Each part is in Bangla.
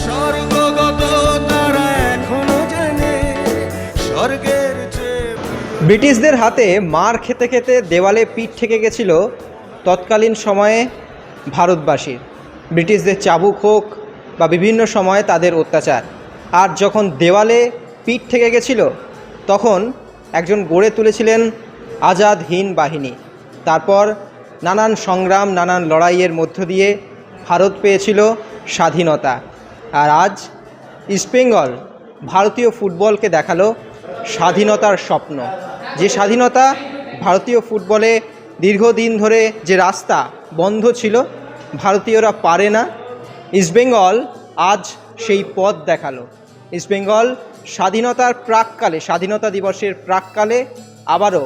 স্বর্গগত তারা এখনো জানে স্বর্গের চেয়ে। ব্রিটিশদের হাতে মার খেতে খেতে দেওয়ালে পিঠ ঠেকে গেছিল তৎকালীন সময়ে ভারতবাসীর। ব্রিটিশদের চাবুক হোক বা বিভিন্ন সময়ে তাদের অত্যাচার, আর যখন দেওয়ালে পিঠ ঠেকে গেছিল তখন একজন গড়ে তুলেছিলেন আজাদ হিন্দ বাহিনী। তারপর নানান সংগ্রাম, নানান লড়াইয়ের মধ্য দিয়ে ভারত পেয়েছিল স্বাধীনতা। আর আজ ইস্টবেঙ্গল ভারতীয় ফুটবলকে দেখালো স্বাধীনতার স্বপ্ন। যে স্বাধীনতা ভারতীয় ফুটবলে দীর্ঘদিন ধরে যে রাস্তা বন্ধ ছিল, ভারতীয়রা পারে না, ইস্টবেঙ্গল আজ সেই পথ দেখালো। ইস্টবেঙ্গল স্বাধীনতার প্রাককালে, স্বাধীনতা দিবসের প্রাককালে আবারও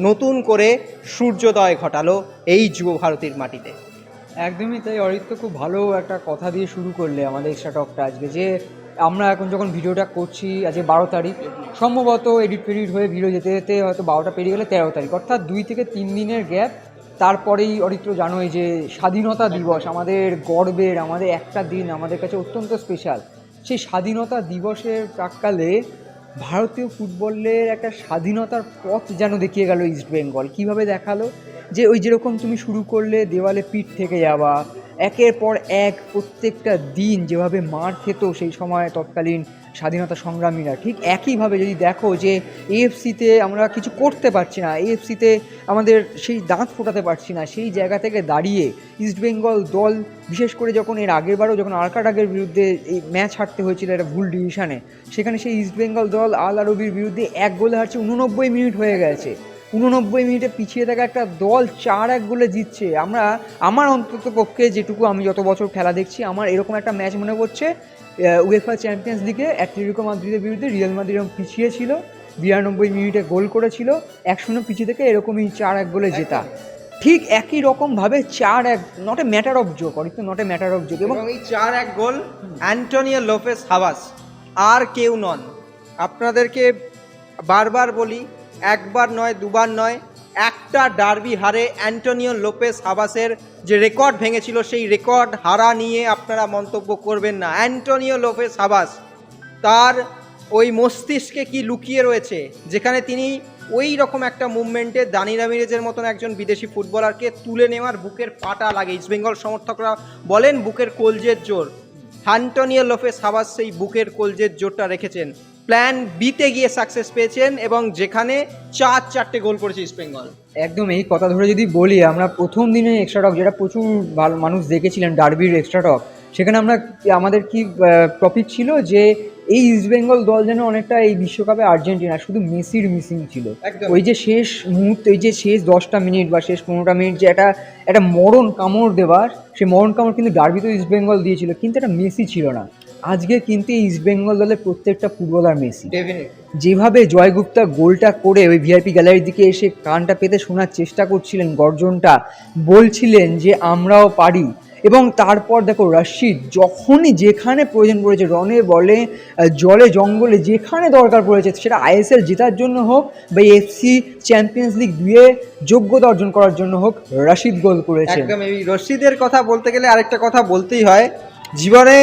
নতুন করে সূর্যোদয় ঘটালো এই যুব ভারতীর মাটিতে। একদমই তাই অরিত্র, খুব ভালো একটা কথা দিয়ে শুরু করলে আমাদের এক্সট্রা টকটা আজকে। যে আমরা এখন যখন ভিডিওটা করছি আজকে 12 তারিখ, সম্ভবত এডিট ফেডিট হয়ে ভিডিও যেতে যেতে হয়তো 12টা পেরিয়ে গেলে 13 তারিখ, অর্থাৎ 2 থেকে 3 দিনের গ্যাপ। তারপরেই অরিত্র জানোই যে স্বাধীনতা দিবস, আমাদের গর্বের, আমাদের একটা দিন আমাদের কাছে অত্যন্ত স্পেশাল। সেই স্বাধীনতা দিবসের প্রাককালে ভারতীয় ফুটবলের একটা স্বাধীনতার পথ যেন দেখিয়ে গেল ইস্টবেঙ্গল। কীভাবে দেখালো? যে ওই যেরকম তুমি শুরু করলে দেওয়ালে পিঠ থেকে যাওয়া, একের পর এক প্রত্যেকটা দিন যেভাবে মার খেত সেই সময় তৎকালীন স্বাধীনতা সংগ্রামীরা, ঠিক একইভাবে যদি দেখো যে এএফসিতে আমরা কিছু করতে পারছি না, এএফসিতে আমাদের সেই দাঁত ফোটাতে পারছি না, সেই জায়গা থেকে দাঁড়িয়ে ইস্টবেঙ্গল দল, বিশেষ করে যখন এর আগেরবারও যখন আরকাটাগের বিরুদ্ধে এই ম্যাচ হারতে হয়েছিল একটা ভুল ডিসিশনে, সেখানে সেই ইস্টবেঙ্গল দল আল আরবির বিরুদ্ধে 1 গোলে হারছে, 89 মিনিট হয়ে গেছে। 89 মিনিটে পিছিয়ে থাকা একটা দল 4-1 গোলে জিতছে। আমার অন্তত পক্ষে যেটুকু আমি যত বছর খেলা দেখছি, আমার এরকম একটা ম্যাচ মনে পড়ছে উয়েফা চ্যাম্পিয়ন্স লিগে অ্যাটলেটিকো মাদ্রিদের বিরুদ্ধে রিয়াল মাদ্রিদ পিছিয়ে ছিল, 92 মিনিটে গোল করেছিল, 1-0 পিছিয়ে থেকে এরকমই 4-1 গোলে জেতা। ঠিক একই রকমভাবে 4-1, not a matter of joke, Aritra, not a matter of joke. এবং এই 4-1 গোল অ্যান্টোনিও লোপেস হাভাস, আর কেউ নন। আপনাদেরকে বারবার বলি, একবার নয়, দুবার নয়, একটা ডার্বি হারে অ্যান্টোনিও লোপেস হাভাসের যে রেকর্ড ভেঙেছিল, সেই রেকর্ড হারা নিয়ে আপনারা মন্তব্য করবেন না। অ্যান্টোনিও লোপেস হাভাস, তার ওই মস্তিষ্কে কি লুকিয়ে রয়েছে, যেখানে তিনি ওই রকম একটা মুভমেন্টে দানি রামিরেজের মতন একজন বিদেশি ফুটবলারকে তুলে নেওয়ার বুকের পাটা লাগে। ইস্টবেঙ্গল সমর্থকরা বলেন বুকের কলজের জোর। অ্যান্টোনিও লোপেস হাভাস সেই বুকের কলজের জোরটা রেখেছেন, প্ল্যান বিতে গিয়ে সাকসেস পেয়েছেন, এবং যেখানে 4-4টে গোল করেছে ইস্টবেঙ্গল। একদম এই কথা ধরে যদি বলি, আমরা প্রথম দিনে এক্সট্রা টক, যেটা প্রচুর ভালো মানুষ দেখেছিলেন ডার্বির এক্সট্রা টক, সেখানে আমাদের কি টপিক ছিল যে এই ইস্টবেঙ্গল দল যেন অনেকটা এই বিশ্বকাপে আর্জেন্টিনা, শুধু মেসির মিসিং ছিল। ওই যে শেষ মুহূর্তে, ওই যে শেষ 10টা মিনিট বা শেষ 15টা মিনিট যে একটা মরণ কামড় দেওয়ার, সেই মরণ কামড় কিন্তু ডার্বিতেও ইস্টবেঙ্গল দিয়েছিল, কিন্তু একটা মেসি ছিল না। আজকে কিন্তু এই ইস্টবেঙ্গল দলের প্রত্যেকটা ফুটবলার মেসি। যেভাবে জয়গুপ্তা গোলটা করে ওই ভিআইপি গ্যালারির দিকে এসে কানটা পেতে শোনার চেষ্টা করছিলেন, গর্জনটা বলছিলেন যে আমরাও পারি। এবং তারপর দেখো রশিদ যখনই যেখানে প্রয়োজন পড়েছে, রনে বলে, জলে জঙ্গলে যেখানে দরকার পড়েছে, সেটা আইএসএল জেতার জন্য হোক বা এফসি চ্যাম্পিয়ন্স লিগ 2-এ যোগ্যতা অর্জন করার জন্য হোক, রশিদ গোল করেছে। একদম। এই রশিদের কথা বলতে গেলে আরেকটা কথা বলতেই হয়, জীবনে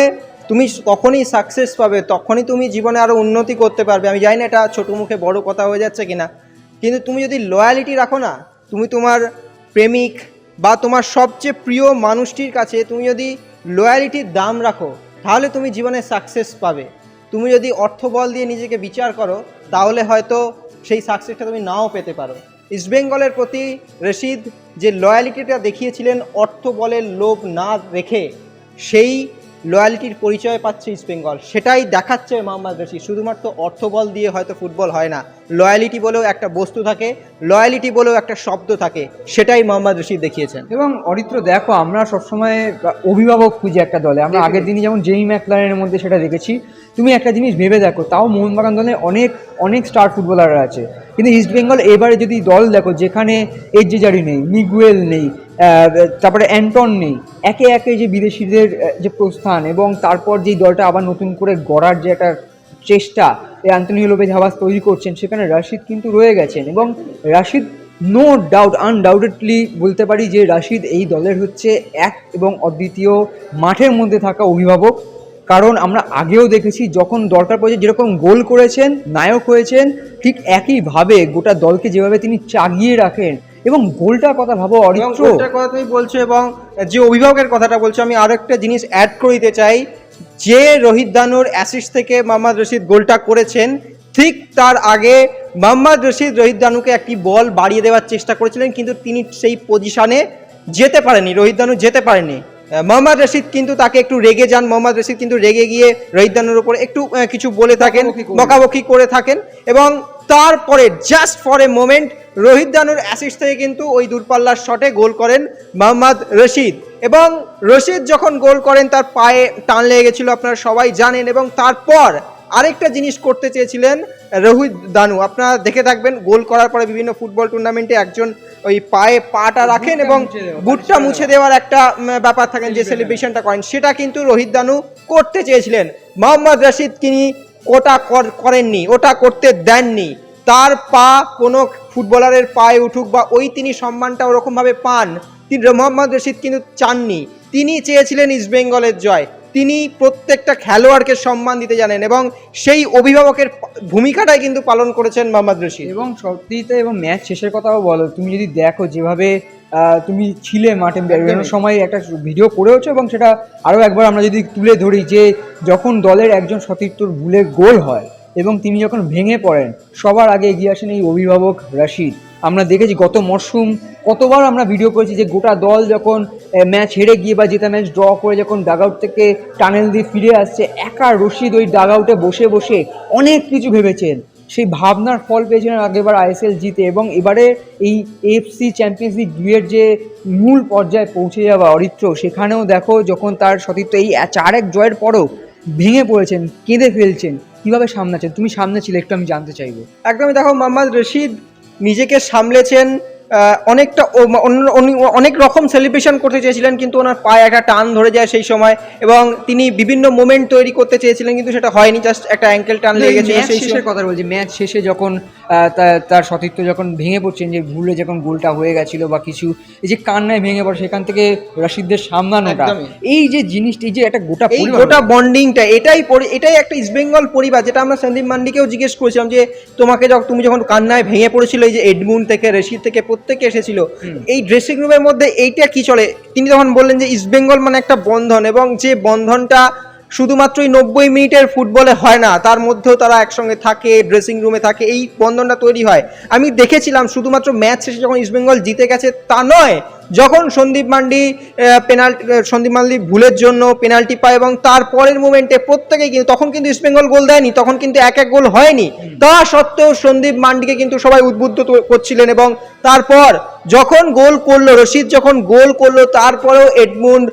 তুমি তখনই সাকসেস পাবে, তখনই তুমি জীবনে আরও উন্নতি করতে পারবে। আমি জানি না এটা ছোটো মুখে বড় কথা হয়ে যাচ্ছে কিনা, কিন্তু তুমি যদি লয়ালিটি রাখো না, তুমি তোমার প্রেমিক বা তোমার সবচেয়ে প্রিয় মানুষটির কাছে তুমি যদি লয়ালিটির দাম রাখো, তাহলে তুমি জীবনে সাকসেস পাবে। তুমি যদি অর্থবল দিয়ে নিজেকে বিচার করো, তাহলে হয়তো সেই সাকসেসটা তুমি নাও পেতে পারো। ইস্টবেঙ্গলের প্রতি রশিদ যে লয়ালিটিটা দেখিয়েছিলেন, অর্থবলের লোভ না রেখে, সেই লয়ালিটির পরিচয় পাচ্ছে ইস্টবেঙ্গল, সেটাই দেখাচ্ছে মোহাম্মদ রশিদ। শুধুমাত্র অর্থবল দিয়ে হয়তো ফুটবল হয় না, লয়ালিটি বলেও একটা বস্তু থাকে, লয়ালিটি বলেও একটা শব্দ থাকে, সেটাই মোহাম্মদ রশিদ দেখিয়েছেন। এবং অরিত্র দেখো, আমরা সবসময় অভিভাবক খুঁজি একটা দলে। আমরা আগের দিনই যেমন জেমি ম্যাকলারেনের মধ্যে সেটা দেখেছি। তুমি একটা জিনিস ভেবে দেখো, তাও মোহনবাগান দলে অনেক অনেক স্টার ফুটবলাররা আছে, কিন্তু ইস্টবেঙ্গল এবারে যদি দল দেখো, যেখানে এজেজারি নেই, মিগুয়েল নেই, তারপরে অ্যান্টন নেই, একে একে যে বিদেশিদের যে প্রস্থান, এবং তারপর যেই দলটা আবার নতুন করে গড়ার যে একটা চেষ্টা এই অ্যান্টোনিও লোপেস হাভাস তৈরি করছেন, সেখানে রশিদ কিন্তু রয়ে গেছেন। এবং রশিদ নো ডাউট, আনডাউটেডলি বলতে পারি যে রশিদ এই দলের হচ্ছে এক এবং অদ্বিতীয় মাঠের মধ্যে থাকা অভিভাবক। কারণ আমরা আগেও দেখেছি যখন দরকার পড়েছে যেরকম গোল করেছেন, নায়ক হয়েছেন, ঠিক একইভাবে গোটা দলকে যেভাবে তিনি চাগিয়ে রাখেন। এবং গোলটার কথা ভাবো এবং অরিত্র, গোলটার কথা তুমি বলছো এবং যে অভিভাবকের কথাটা বলছো, আমি আরো একটা জিনিস অ্যাড করে দিতে চাই। যে রোহিত দানুর অ্যাসিস্ট থেকে মোহাম্মদ রশিদ গোলটা করেছেন, ঠিক তার আগে মোহাম্মদ রশিদ রোহিত দানুকে একটি বল বাড়িয়ে দেওয়ার চেষ্টা করেছিলেন, কিন্তু তিনি সেই পজিশনে যেতে পারেনি, রোহিত দানু যেতে পারেনি। মোহাম্মদ রশিদ কিন্তু তাকে একটু রেগে যান, মোহাম্মদ রশিদ কিন্তু রেগে গিয়ে রোহিত দানুর উপর একটু কিছু বলে থাকেন, বকাবকি করে থাকেন, এবং তারপরে just for a moment Rohit দানুর অ্যাসিস্ট থেকে কিন্তু ওই দূরপাল্লার শটে গোল করেন মোহাম্মদ রশিদ। এবং রশিদ যখন গোল করেন তার পায়ে টান লেগে গেছিল, আপনারা সবাই জানেন। এবং তারপর আরেকটা জিনিস করতে চেয়েছিলেন রোহিত দানু, আপনারা দেখে থাকবেন গোল করার পরে বিভিন্ন ফুটবল টুর্নামেন্টে একজন ওই পায়ে পাটা রাখেন এবং বুটটা মুছে দেওয়ার একটা ব্যাপার থাকেন, যে সেলিব্রেশনটা করেন, সেটা কিন্তু রোহিত দানু করতে চেয়েছিলেন। মোহাম্মদ রশিদ তিনি ওটা করেননি, ওটা করতে দেননি। তার পা কোনো ফুটবলারের পায়ে উঠুক বা ওই তিনি সম্মানটা ওরকমভাবে পান, তিনি মোহাম্মদ রশিদ কিন্তু চাননি। তিনি চেয়েছিলেন ইস্টবেঙ্গলের জয়। তিনি প্রত্যেকটা খেলোয়াড়কে সম্মান দিতে জানেন এবং সেই অভিভাবকের ভূমিকাটাই কিন্তু পালন করেছেন মোহাম্মদ রশিদ। এবং সত্যিতে এবং ম্যাচ শেষের কথাও বলো, তুমি যদি দেখো যেভাবে তুমি ছিলে মাঠে বেরোনোর সময় একটা ভিডিও করেওছো, এবং সেটা আরও একবার আমরা যদি তুলে ধরি যে যখন দলের একজন সতীর্থর ভুলে গোল হয় এবং তিনি যখন ভেঙে পড়েন, সবার আগে এগিয়ে আসেন এই অভিভাবক রশিদ। আমরা দেখেছি গত মরশুম কতবার আমরা ভিডিও করেছি যে গোটা দল যখন ম্যাচ হেরে গিয়ে বা জেতা ম্যাচ ড্র করে যখন ডাগ আউট থেকে টানেল দিয়ে ফিরে আসছে, একা রশিদ ওই ডাগ আউটে বসে বসে অনেক কিছু ভেবেছেন। সেই ভাবনার ফল পেয়েছিলেন আগেরবার আইএসএল জিতে, এবং এবারে এই এএফসি চ্যাম্পিয়ন্স লিগ 2 এর যে মূল পর্যায়ে পৌঁছে যাওয়া অরিত্র, সেখানেও দেখো যখন তার সতীর্থ এই 4-1 জয়ের পরও ভেঙে পড়েছেন, কেঁদে ফেলছেন, কীভাবে সামলাচ্ছেন? তুমি সামনে ছিলে, একটু আমি জানতে চাইবো। একদমই, দেখো মোহাম্মদ রশিদ নিজেকে সামলেছেন, অনেকটা অনেক রকম সেলিব্রেশন করতে চেয়েছিলেন, কিন্তু ওনার পায়ে একটা টান ধরে যায় সেই সময়, এবং তিনি বিভিন্ন মোমেন্ট তৈরি করতে চেয়েছিলেন, কিন্তু সেটা হয়নি, জাস্ট একটা অ্যাঙ্কেল টান লেগে গেছিল। সেই শেষের কথা বলছি, ম্যাচ শেষে যখন তার সতীর্থ যখন ভেঙে পড়ছেন, যে ভুলে যখন গোলটা হয়ে গেছিল বা কিছু, এই যে কান্নায় ভেঙে পড়ে, সেখান থেকে রশিদদের সামলানোটা, এই যে জিনিসটা, এই যে একটা গোটা বন্ডিংটা, এটাই একটা ইস্টবেঙ্গল পরিবার, যেটা আমরা সন্দীপ মান্ডিকেও জিজ্ঞেস করেছিলাম যে তুমি যখন কান্নায় ভেঙে পড়েছিল, এই যে এডমুন্ড থেকে রশিদ থেকে প্রত্যেকে এসেছিল, এই ড্রেসিং রুমের মধ্যে এইটা কি চলে? তিনি তখন বললেন যে ইস্টবেঙ্গল মানে একটা বন্ধন, এবং যে বন্ধনটা শুধুমাত্র এই 90 মিনিটের ফুটবলে হয় না, তার মধ্যেও তারা একসঙ্গে থাকে, ড্রেসিং রুমে থাকে, এই বন্ধনটা তৈরি হয়। আমি দেখেছিলাম শুধুমাত্র ম্যাচ শেষে যখন ইস্টবেঙ্গল জিতে গেছে তা নয়, যখন সন্দীপ মান্ডি ভুলের জন্য পেনাল্টি পায় এবং তারপরের মুভমেন্টে প্রত্যেকেই কিন্তু, তখন কিন্তু ইস্টবেঙ্গল গোল দেয়নি, তখন কিন্তু 1-1 গোল হয়নি, তা সত্ত্বেও সন্দীপ মান্ডিকে কিন্তু সবাই উদ্বুদ্ধ করছিলেন। এবং তারপর যখন গোল করলো রশিদ, যখন গোল করলো, তারপরেও এডমুন্ড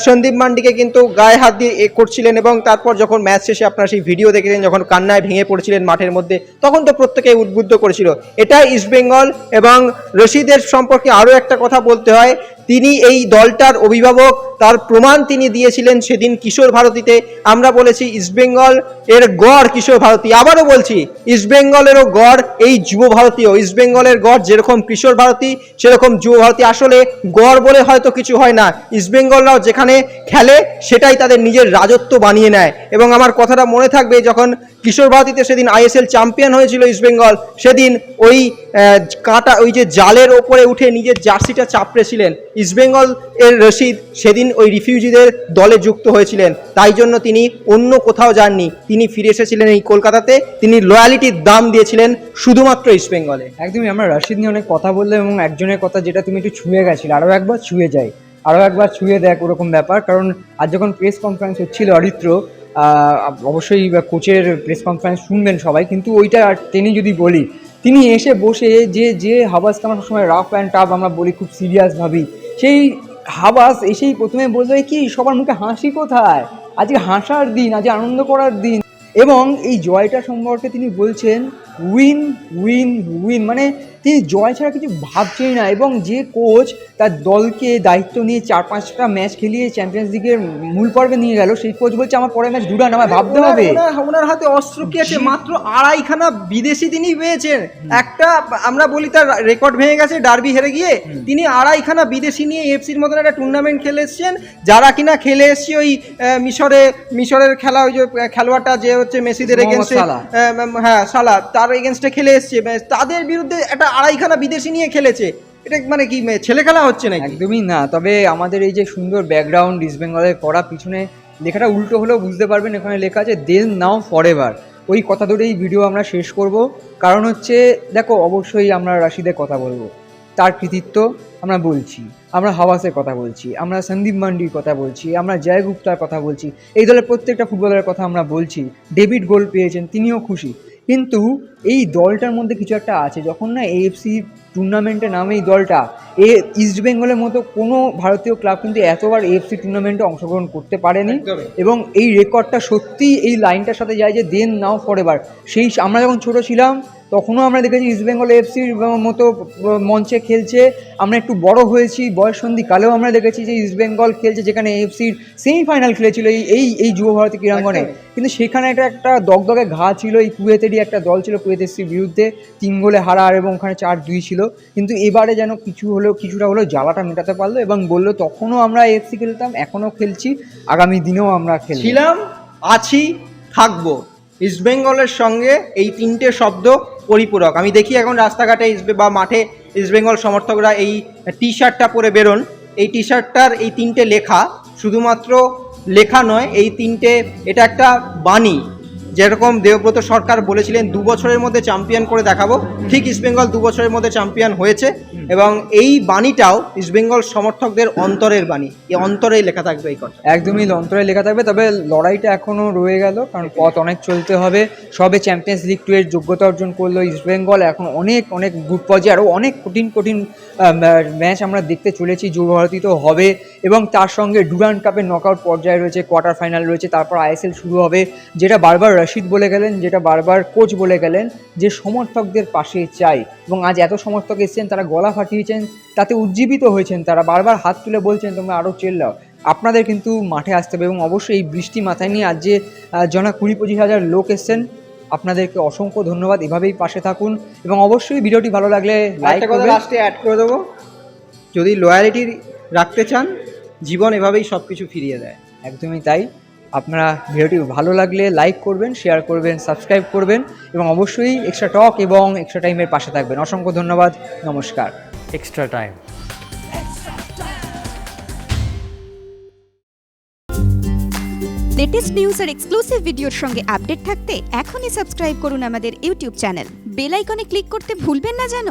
সন্দীপ মান্ডিকে কিন্তু গায়ে হাত দিয়ে করছিলেন। এবং তারপর যখন ম্যাচ শেষে আপনারা সেই ভিডিও দেখেছেন, যখন কান্নায় ভেঙে পড়ছিলেন মাঠের মধ্যে, তখন তো প্রত্যেকেই উদ্বুদ্ধ করেছিল। এটাই ইস্টবেঙ্গল। এবং রশিদের সম্পর্কে আরও একটা কথা বলতে হয়, তিনি এই দলটার অভিভাবক, তার প্রমাণ তিনি দিয়েছিলেন সেদিন কিশোর ভারতীতে। আমরা বলেছি ইস্টবেঙ্গল এর গড় কিশোর ভারতী, আবারও বলছি ইস্টবেঙ্গলেরও গড় এই যুব ভারতীয়। ইস্টবেঙ্গলের গড় যেরকম কিশোর ভারতী, সেরকম যুব ভারতী। আসলে গড় বলে হয়তো কিছু হয় না, ইস্টবেঙ্গলরাও যেখানে খেলে সেটাই তাদের নিজের রাজত্ব বানিয়ে নেয়। এবং আমার কথাটা মনে থাকবে, যখন কিশোর ভারতীতে সেদিন আইএসএল চ্যাম্পিয়ন হয়েছিল ইস্টবেঙ্গল, সেদিন ওই ওই যে জালের ওপরে উঠে নিজের জার্সিটা চাপড়েছিলেন ইস্টবেঙ্গল এর রশিদ, সেদিন ওই রিফিউজিদের দলে যুক্ত হয়েছিলেন। তাই জন্য তিনি অন্য কোথাও যাননি, তিনি ফিরে এসেছিলেন এই কলকাতাতে, তিনি লয়ালিটির দাম দিয়েছিলেন শুধুমাত্র ইস্টবেঙ্গলে। একদমই, আমরা রশিদ নিয়ে অনেক কথা বললাম, এবং একজনের কথা যেটা তুমি একটু ছুঁয়ে গেছিলে, আরও একবার ছুঁয়ে যাই, আরও একবার ছুঁয়ে দেখ ওরকম ব্যাপার। কারণ আজ যখন প্রেস কনফারেন্স হচ্ছিল অরিত্র, অবশ্যই কোচের প্রেস কনফারেন্স শুনবেন সবাই, কিন্তু ওইটা টেনে যদি বলি, তিনি এসে বসে যে হাবাসকে আমরা সবসময় রাফ অ্যান্ড টাফ আমরা বলি, খুব সিরিয়াস ভাবি, সেই হাবাস এসেই প্রথমে বলবে কি সবার মুখে হাসি কোথায়, আজকে হাসার দিন, আজকে আনন্দ করার দিন। এবং এই জয়টা সম্পর্কে তিনি বলছেন উইন উইন উইন, মানে তিনি জয় ছাড়া কিছু ভাবছেই না, এবং যে কোচ তার দলকে দায়িত্ব নিয়ে 4-5টা ম্যাচ খেলিয়ে চ্যাম্পিয়ন্স লিগের মূল পর্বে নিয়ে গেল, সেই কোচ বলছে আমার পরের ম্যাচ ডুরান্ড, আমার ভাবতে হবে। ওনার হাতে অস্ত্র কি আছে? মাত্র 2.5খানা বিদেশি তিনি পেয়েছেন। একটা আমরা বলি তার রেকর্ড ভেঙে গেছে ডার্বি হেরে গিয়ে, তিনি 2.5খানা বিদেশি নিয়ে এফসির মতন একটা টুর্নামেন্ট খেলে এসছেন, যারা কিনা খেলে এসছে ওই মিশরের খেলা, ওই যে খেলোয়াড়টা যে হচ্ছে মেসিদের এগেনস্টে, হ্যাঁ সালা, তার এগেনস্টে খেলে এসছে, তাদের বিরুদ্ধে একটা 2.5খানা বিদেশি নিয়ে খেলেছে। এটা মানে কি ছেলে খেলা হচ্ছে নাকি? একদমই না। তবে আমাদের এই যে সুন্দর ব্যাকগ্রাউন্ড ইস্ট বেঙ্গলের করা, পিছনে লেখাটা উল্টো হলেও বুঝতে পারবেন, এখানে লেখা আছে দেন নাও ফরএভার। ওই কথা ধরেই ভিডিও আমরা শেষ করব। কারণ হচ্ছে দেখো, অবশ্যই আমরা রাশিদের কথা বলবো, তার কৃতিত্ব আমরা বলছি, আমরা হাওয়াসের কথা বলছি, আমরা সন্দীপ মান্ডির কথা বলছি, আমরা জয় গুপ্তার কথা বলছি, এই দলের প্রত্যেকটা ফুটবলারের কথা আমরা বলছি। ডেভিড গোল পেয়েছেন, তিনিও খুশি, কিন্তু এই দলটার মধ্যে কিছু একটা আছে। যখন না এএফসি টুর্নামেন্টে নামে এই দলটা, ইস্ট বেঙ্গলের মতো কোনো ভারতীয় ক্লাব কিন্তু এতবার এএফসি টুর্নামেন্টে অংশগ্রহণ করতে পারেনি, এবং এই রেকর্ডটা সত্যি এই লাইনটার সাথে যায় যে দেন নাও ফরএভার। সেই আমরা যখন ছোটো ছিলাম তখনও আমরা দেখেছি ইস্ট বেঙ্গল এফসির মতো মঞ্চে খেলছে, আমরা একটু বড় হয়েছি, বয়ঃসন্ধি কালেও আমরা দেখেছি যে ইস্ট বেঙ্গল খেলছে, যেখানে এফসির সেমিফাইনাল খেলেছিল এই যুব ভারতী ক্রীড়াঙ্গনে, কিন্তু সেখানে একটা দগদগে ঘা ছিল। এই কুয়েতেরই একটা দল ছিল, কুয়েত এফসির বিরুদ্ধে 3 গোলে হারার, এবং ওখানে 4-2 ছিল। কিন্তু এবারে যেন কিছুটা হলেও জ্বালাটা মেটাতে পারলো, এবং বললো তখনও আমরা এফসি খেলতাম, এখনও খেলছি, আগামী দিনেও আমরা খেলছিলাম, আছি, থাকবো। ইস্ট বেঙ্গলের সঙ্গে এই 3টে শব্দ পরিপূরক। আমি দেখি এখন রাস্তাঘাটে বা মাঠে ইস্ট বেঙ্গল সমর্থকরা এই টি শার্টটা পরে বেরোন। এই টি শার্টটার এই 3টে লেখা শুধুমাত্র লেখা নয়, এই 3টে এটা একটা বাণী। যেরকম দেবব্রত সরকার বলেছিলেন 2 বছরের মধ্যে চ্যাম্পিয়ন করে দেখাবো, ঠিক ইস্ট বেঙ্গল 2 বছরের মধ্যে চ্যাম্পিয়ন হয়েছে, এবং এই বাণীটাও ইস্ট বেঙ্গল সমর্থকদের অন্তরের বাণী। এই অন্তরেই লেখা থাকবে এই কথা, একদমই অন্তরে লেখা থাকবে। তবে লড়াইটা এখনও রয়ে গেল, কারণ পথ অনেক চলতে হবে। সবে চ্যাম্পিয়ন্স লিগ 2 এর যোগ্যতা অর্জন করলো ইস্ট বেঙ্গল, এখন অনেক গ্রুপ পর্যায়ে আরও অনেক কঠিন ম্যাচ আমরা দেখতে চলেছি, যুব ভারতী তো হবে, এবং তার সঙ্গে ডুরান্ড কাপের নকআউট পর্যায়ে রয়েছে, কোয়ার্টার ফাইনাল রয়েছে, তারপর আইএসএল শুরু হবে। যেটা বারবার রশিদ বলে গেলেন, যেটা বারবার কোচ বলে গেলেন, যে সমর্থকদের পাশে চাই, এবং আজ এত সমর্থক এসেছেন, তারা গলা ফাটিয়েছেন, তাতে উজ্জীবিত হয়েছেন, তারা বারবার হাত তুলে বলছেন তোমরা আরও চেল্লাও। আপনাদের কিন্তু মাঠে আসতে হবে, এবং অবশ্যই এই বৃষ্টি মাথায় নিয়ে আজ যে 20-25 হাজার লোক এসছেন, আপনাদেরকে অসংখ্য ধন্যবাদ। এভাবেই পাশে থাকুন, এবং অবশ্যই ভিডিওটি ভালো লাগলে লাইক করবেন। লাস্টে অ্যাড করে দেবো, যদি লয়ালিটি রাখতে চান, জীবন এভাবেই সব কিছু ফিরিয়ে দেয়। একদমই তাই। আপনারা ভিডিওটি ভালো লাগলে লাইক করবেন, শেয়ার করবেন, সাবস্ক্রাইব করবেন, এবং অবশ্যই এক্সট্রা টক এবং এক্সট্রা টাইমের পাশে থাকবেন। অসংখ্য ধন্যবাদ, নমস্কার। Extra time. লেটেস্ট নিউজ আর এক্সক্লুসিভ ভিডিওর সঙ্গে আপডেট থাকতে এখনই সাবস্ক্রাইব করুন আমাদের ইউটিউব চ্যানেল। বেল আইকনে ক্লিক করতে ভুলবেন না যেন।